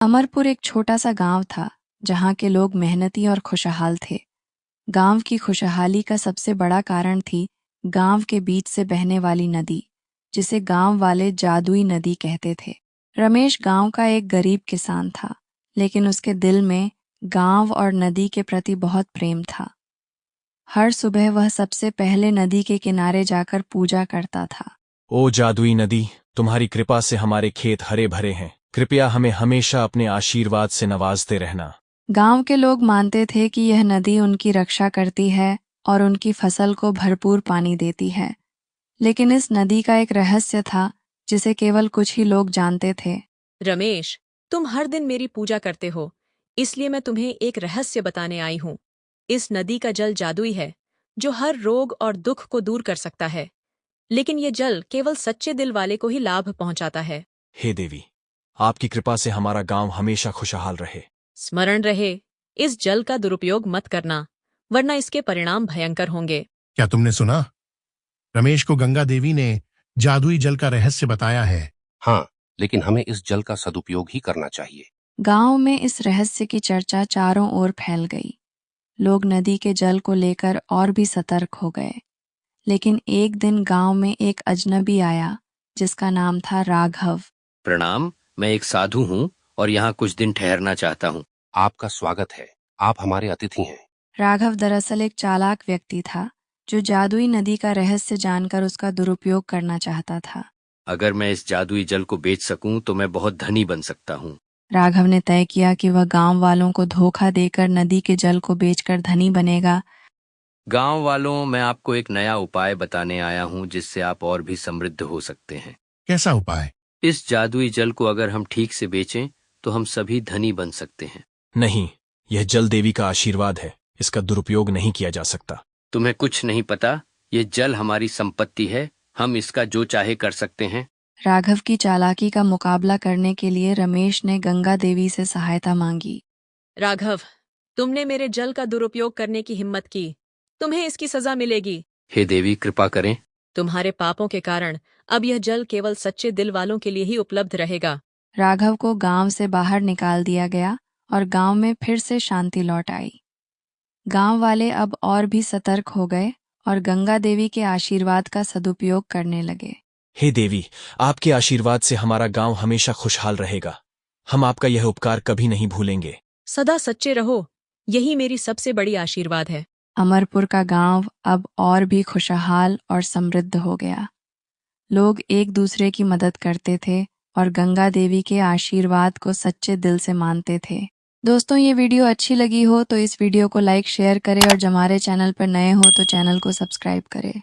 अमरपुर एक छोटा सा गांव था जहां के लोग मेहनती और खुशहाल थे। गांव की खुशहाली का सबसे बड़ा कारण थी गांव के बीच से बहने वाली नदी, जिसे गांव वाले जादुई नदी कहते थे। रमेश गांव का एक गरीब किसान था, लेकिन उसके दिल में गांव और नदी के प्रति बहुत प्रेम था। हर सुबह वह सबसे पहले नदी के किनारे जाकर पूजा करता था। ओ जादुई नदी, तुम्हारी कृपा से हमारे खेत हरे भरे हैं। कृपया हमें हमेशा अपने आशीर्वाद से नवाजते रहना। गांव के लोग मानते थे कि यह नदी उनकी रक्षा करती है और उनकी फसल को भरपूर पानी देती है। लेकिन इस नदी का एक रहस्य था जिसे केवल कुछ ही लोग जानते थे। रमेश, तुम हर दिन मेरी पूजा करते हो, इसलिए मैं तुम्हें एक रहस्य बताने आई हूँ। इस नदी का जल जादुई है, जो हर रोग और दुख को दूर कर सकता है। लेकिन ये जल केवल सच्चे दिल वाले को ही लाभ पहुंचाता है। हे देवी, आपकी कृपा से हमारा गांव हमेशा खुशहाल रहे। स्मरण रहे, इस जल का दुरुपयोग मत करना, वरना इसके परिणाम भयंकर होंगे। क्या तुमने सुना? रमेश को गंगा देवी ने जादुई जल का रहस्य बताया है। हाँ, लेकिन हमें इस जल का सदुपयोग ही करना चाहिए। गांव में इस रहस्य की चर्चा चारों ओर फैल गई। लोग नदी के जल को लेकर और भी सतर्क हो गए। लेकिन एक दिन गांव में एक अजनबी आया जिसका नाम था राघव। प्रणाम, मैं एक साधु हूँ और यहाँ कुछ दिन ठहरना चाहता हूँ। आपका स्वागत है, आप हमारे अतिथि हैं। राघव दरअसल एक चालाक व्यक्ति था जो जादुई नदी का रहस्य जानकर उसका दुरुपयोग करना चाहता था। अगर मैं इस जादुई जल को बेच सकूं तो मैं बहुत धनी बन सकता हूँ। राघव ने तय किया कि वह गांव वालों को धोखा देकर नदी के जल को बेचकर धनी बनेगा। गांव वालों, मैं आपको एक नया उपाय बताने आया हूँ जिससे आप और भी समृद्ध हो सकते हैं। कैसा उपाय? इस जादुई जल को अगर हम ठीक से बेचें तो हम सभी धनी बन सकते हैं। नहीं, यह जल देवी का आशीर्वाद है, इसका दुरुपयोग नहीं किया जा सकता। तुम्हें कुछ नहीं पता, ये जल हमारी संपत्ति है, हम इसका जो चाहे कर सकते हैं। राघव की चालाकी का मुकाबला करने के लिए रमेश ने गंगा देवी से सहायता मांगी। राघव, तुमने मेरे जल का दुरुपयोग करने की हिम्मत की, तुम्हें इसकी सजा मिलेगी। हे देवी, कृपा करें। तुम्हारे पापों के कारण अब यह जल केवल सच्चे दिल वालों के लिए ही उपलब्ध रहेगा। राघव को गांव से बाहर निकाल दिया गया और गांव में फिर से शांति लौट आई। गांव वाले अब और भी सतर्क हो गए और गंगा देवी के आशीर्वाद का सदुपयोग करने लगे। हे देवी, आपके आशीर्वाद से हमारा गांव हमेशा खुशहाल रहेगा। हम आपका यह उपकार कभी नहीं भूलेंगे। सदा सच्चे रहो, यही मेरी सबसे बड़ी आशीर्वाद है। अमरपुर का गांव अब और भी खुशहाल और समृद्ध हो गया। लोग एक दूसरे की मदद करते थे और गंगा देवी के आशीर्वाद को सच्चे दिल से मानते थे। दोस्तों, ये वीडियो अच्छी लगी हो तो इस वीडियो को लाइक शेयर करें और जो हमारे चैनल पर नए हो तो चैनल को सब्सक्राइब करें।